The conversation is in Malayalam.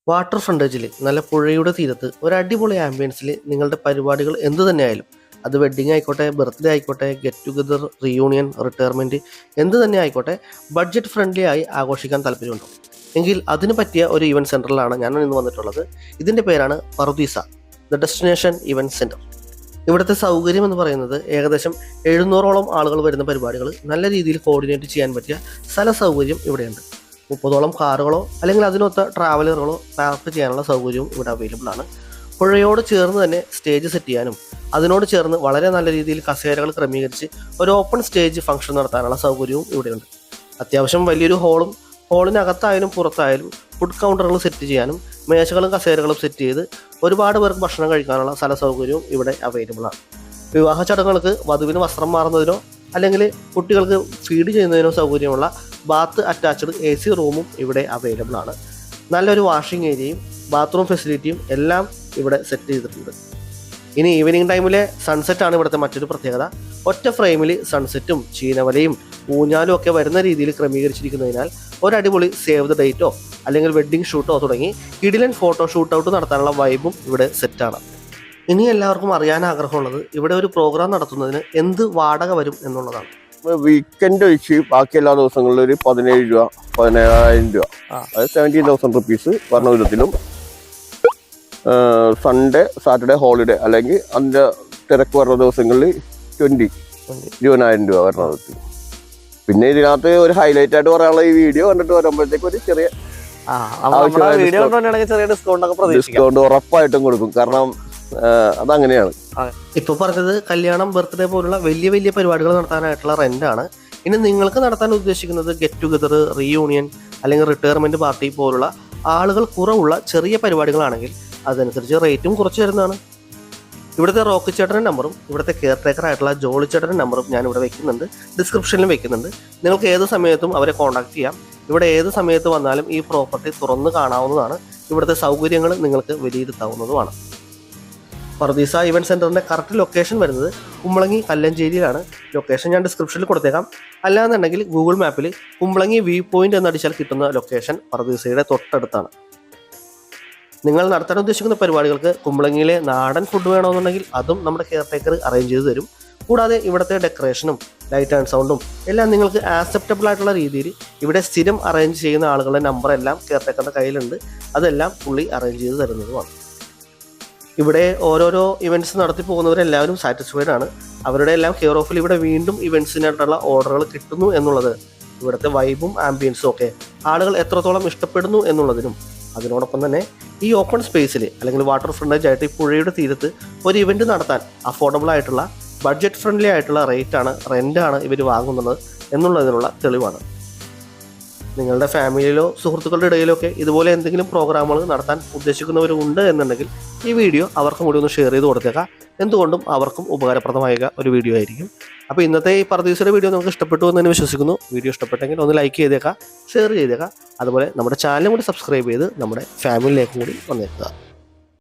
വാട്ടർ ഫ്രണ്ടേജിൽ നല്ല പുഴയുടെ തീരത്ത് ഒരു അടിപൊളി ആംബിയൻസിൽ നിങ്ങളുടെ പരിപാടികൾ എന്തു തന്നെയായാലും അത് വെഡ്ഡിങ് ആയിക്കോട്ടെ, ബർത്ത്ഡേ ആയിക്കോട്ടെ, ഗെറ്റ് ടുഗദർ, റീയൂണിയൻ, റിട്ടയർമെൻറ്റ് എന്ത് തന്നെ ആയിക്കോട്ടെ, ബഡ്ജറ്റ് ഫ്രണ്ട്ലി ആയി ആഘോഷിക്കാൻ താല്പര്യമുണ്ടോ എങ്കിൽ അതിന് പറ്റിയ ഒരു ഇവൻറ്റ് സെൻറ്ററിലാണ് ഞാൻ ഇന്ന് വന്നിട്ടുള്ളത്. ഇതിൻ്റെ പേരാണ് പറുദീസ, ദ ഡെസ്റ്റിനേഷൻ ഇവൻറ്റ് സെൻറ്റർ. ഇവിടുത്തെ സൗകര്യം എന്ന് പറയുന്നത് ഏകദേശം 700ഓളം ആളുകൾ വരുന്ന പരിപാടികൾ നല്ല രീതിയിൽ കോർഡിനേറ്റ് ചെയ്യാൻ പറ്റിയ സ്ഥല സൗകര്യം ഇവിടെയുണ്ട്. 30ഓളം കാറുകളോ അല്ലെങ്കിൽ അതിനൊത്ത ട്രാവലറുകളോ പാർക്ക് ചെയ്യാനുള്ള സൗകര്യവും ഇവിടെ അവൈലബിൾ ആണ്. പുഴയോട് ചേർന്ന് തന്നെ സ്റ്റേജ് സെറ്റ് ചെയ്യാനും അതിനോട് ചേർന്ന് വളരെ നല്ല രീതിയിൽ കസേരകൾ ക്രമീകരിച്ച് ഒരു ഓപ്പൺ സ്റ്റേജ് ഫംഗ്ഷൻ നടത്താനുള്ള സൗകര്യവും ഇവിടെയുണ്ട്. അത്യാവശ്യം വലിയൊരു ഹോളിനകത്തായാലും പുറത്തായാലും ഫുഡ് കൗണ്ടറുകൾ സെറ്റ് ചെയ്യാനും മേശകളും കസേരകളും സെറ്റ് ചെയ്ത് ഒരുപാട് പേർക്ക് ഭക്ഷണം കഴിക്കാനുള്ള സ്ഥല സൗകര്യവും ഇവിടെ അവൈലബിൾ ആണ്. വിവാഹ ചടങ്ങുകൾക്ക് വധുവിന് വസ്ത്രം മാറുന്നതിനോ അല്ലെങ്കിൽ കുട്ടികൾക്ക് ഫീഡ് ചെയ്യുന്നതിനോ സൗകര്യമുള്ള ബാത്ത് അറ്റാച്ച്ഡ് AC റൂമും ഇവിടെ അവൈലബിൾ ആണ്. നല്ലൊരു വാഷിംഗ് ഏരിയയും ബാത്റൂം ഫെസിലിറ്റിയും എല്ലാം ഇവിടെ സെറ്റ് ചെയ്തിട്ടുണ്ട്. ഇനി ഈവനിങ് ടൈമിലെ സൺസെറ്റാണ് ഇവിടുത്തെ മറ്റൊരു പ്രത്യേകത. ഒറ്റ ഫ്രെയിമിൽ സൺസെറ്റും ചീനവലയും ഊഞ്ഞാലും ഒക്കെ വരുന്ന രീതിയിൽ ക്രമീകരിച്ചിരിക്കുന്നതിനാൽ ഒരടിപൊളി സേവ് ദ ഡേറ്റോ അല്ലെങ്കിൽ വെഡ്ഡിംഗ് ഷൂട്ടോ തുടങ്ങി കിടിലൻ ഫോട്ടോ ഷൂട്ടൗട്ട് നടത്താനുള്ള വൈബും ഇവിടെ സെറ്റാണ്. ഇനി എല്ലാവർക്കും അറിയാൻ ആഗ്രഹമുള്ളത് ഇവിടെ ഒരു പ്രോഗ്രാം നടത്തുന്നതിന് എന്ത് വാടക വരും എന്നുള്ളതാണ്. വീക്കെൻഡ് ഒഴിച്ച് ബാക്കി എല്ലാ ദിവസങ്ങളിലും ഒരു 17 രൂപ 17,000 രൂപ, അതായത് 17,000 റുപ്പീസ് പറഞ്ഞ വിധത്തിലും, സൺഡേ സാറ്റർഡേ ഹോളിഡേ അല്ലെങ്കിൽ അതിൻ്റെ തിരക്ക് പറഞ്ഞ ദിവസങ്ങളിൽ 20,000 രൂപ പറഞ്ഞ വിധത്തിൽ. പിന്നെ ഇതിനകത്ത് ഒരു ഹൈലൈറ്റ് ആയിട്ട് പറയാനുള്ള ഈ വീഡിയോ കണ്ടിട്ട് വരുമ്പോഴത്തേക്ക് ഒരു ചെറിയ ഡിസ്കൗണ്ട് ഉറപ്പായിട്ടും കൊടുക്കും. കാരണം അതങ്ങനെയാണ്. ഇപ്പൊ പറഞ്ഞത് കല്യാണം, ബർത്ത്ഡേ പോലുള്ള വലിയ വലിയ പരിപാടികൾ നടത്താനായിട്ടുള്ള റെന്റാണ്. ഇനി നിങ്ങൾക്ക് നടത്താൻ ഉദ്ദേശിക്കുന്നത് ഗെറ്റ് ടുഗദർ, റീയൂണിയൻ അല്ലെങ്കിൽ റിട്ടയർമെന്റ് പാർട്ടി പോലുള്ള ആളുകൾ കുറവുള്ള ചെറിയ പരിപാടികളാണെങ്കിൽ അതനുസരിച്ച് റേറ്റും കുറച്ച് തരുന്നതാണ്. ഇവിടുത്തെ റോക്കി ചേട്ടൻ്റെ നമ്പറും ഇവിടുത്തെ കെയർ ടേക്കർ ആയിട്ടുള്ള ജോളി ചേട്ടൻ്റെ നമ്പറും ഞാൻ ഇവിടെ വെക്കുന്നുണ്ട്, ഡിസ്ക്രിപ്ഷനിലും വെക്കുന്നുണ്ട്. നിങ്ങൾക്ക് ഏത് സമയത്തും അവരെ കോൺടാക്ട് ചെയ്യാം. ഇവിടെ ഏത് സമയത്ത് വന്നാലും ഈ പ്രോപ്പർട്ടി തുറന്ന് കാണാവുന്നതാണ്. ഇവിടുത്തെ സൗകര്യങ്ങൾ നിങ്ങൾക്ക് വിലയിരുത്താവുന്നതുമാണ്. പറുദീസ ഇവൻറ്റ് സെൻറ്ററിൻ്റെ കറക്റ്റ് ലൊക്കേഷൻ വരുന്നത് കുമ്പളങ്ങി കല്ലഞ്ചേരിയിലാണ്. ലൊക്കേഷൻ ഞാൻ ഡിസ്ക്രിപ്ഷനിൽ കൊടുത്തേക്കാം. അല്ലാന്നുണ്ടെങ്കിൽ ഗൂഗിൾ മാപ്പിൽ കുമ്പളങ്ങി വ്യൂ പോയിന്റ് എന്നടിച്ചാൽ കിട്ടുന്ന ലൊക്കേഷൻ പറുദീസയുടെ തൊട്ടടുത്താണ്. നിങ്ങൾ നടത്താൻ ഉദ്ദേശിക്കുന്ന പരിപാടികൾക്ക് കുമ്പളങ്ങിയിലെ നാടൻ ഫുഡ് വേണമെന്നുണ്ടെങ്കിൽ അതും നമ്മുടെ കെയർ ടേക്കർ അറേഞ്ച് ചെയ്ത് തരും. കൂടാതെ ഇവിടുത്തെ ഡെക്കറേഷനും ലൈറ്റ് ആൻഡ് സൗണ്ടും എല്ലാം നിങ്ങൾക്ക് ആക്സെപ്റ്റബിൾ ആയിട്ടുള്ള രീതിയിൽ ഇവിടെ സ്ഥിരം അറേഞ്ച് ചെയ്യുന്ന ആളുകളുടെ നമ്പർ എല്ലാം കെയർ ടേക്കറുടെ കയ്യിലുണ്ട്. അതെല്ലാം പുള്ളി അറേഞ്ച് ചെയ്ത് തരുന്നതുമാണ്. ഇവിടെ ഓരോരോ ഇവൻറ്റ്സ് നടത്തി പോകുന്നവരെല്ലാവരും സാറ്റിസ്ഫൈഡ് ആണ്. അവരുടെ എല്ലാം കെയർ ഓഫിൽ ഇവിടെ വീണ്ടും ഇവൻറ്റ്സിനായിട്ടുള്ള ഓർഡറുകൾ കിട്ടുന്നു എന്നുള്ളത് ഇവിടുത്തെ വൈബും ആംബിയൻസും ഒക്കെ ആളുകൾ എത്രത്തോളം ഇഷ്ടപ്പെടുന്നു എന്നുള്ളതിനും, അതിനോടൊപ്പം തന്നെ ഈ ഓപ്പൺ സ്പേസിൽ അല്ലെങ്കിൽ വാട്ടർ ഫ്രണ്ടേജ് ആയിട്ട് ഈ പുഴയുടെ തീരത്ത് ഒരു ഇവൻറ്റ് നടത്താൻ അഫോർഡബിൾ ആയിട്ടുള്ള ബഡ്ജറ്റ് ഫ്രണ്ട്ലി ആയിട്ടുള്ള റെൻ്റാണ് ഇവർ വാങ്ങുന്നത് എന്നുള്ളതിനുള്ള തെളിവാണ്. നിങ്ങളുടെ ഫാമിലിയിലോ സുഹൃത്തുക്കളുടെ ഇടയിലോ ഒക്കെ ഇതുപോലെ എന്തെങ്കിലും പ്രോഗ്രാമുകൾ നടത്താൻ ഉദ്ദേശിക്കുന്നവരുണ്ട് എന്നുണ്ടെങ്കിൽ ഈ വീഡിയോ അവർക്കും കൂടി ഒന്ന് ഷെയർ ചെയ്ത് കൊടുത്തേക്കാം. എന്തുകൊണ്ടും അവർക്കും ഉപകാരപ്രദമായ ഒരു വീഡിയോ ആയിരിക്കും. അപ്പോൾ ഇന്നത്തെ ഈ പറുദീസയുടെ വീഡിയോ നിങ്ങൾക്ക് ഇഷ്ടപ്പെട്ടു എന്ന് തന്നെ വിശ്വസിക്കുന്നു. വീഡിയോ ഇഷ്ടപ്പെട്ടെങ്കിൽ ഒന്ന് ലൈക്ക് ചെയ്തേക്കാം, ഷെയർ ചെയ്തേക്കാം. അതുപോലെ നമ്മുടെ ചാനലും കൂടി സബ്സ്ക്രൈബ് ചെയ്ത് നമ്മുടെ ഫാമിലിയിലേക്കും കൂടി വന്നേക്കുക.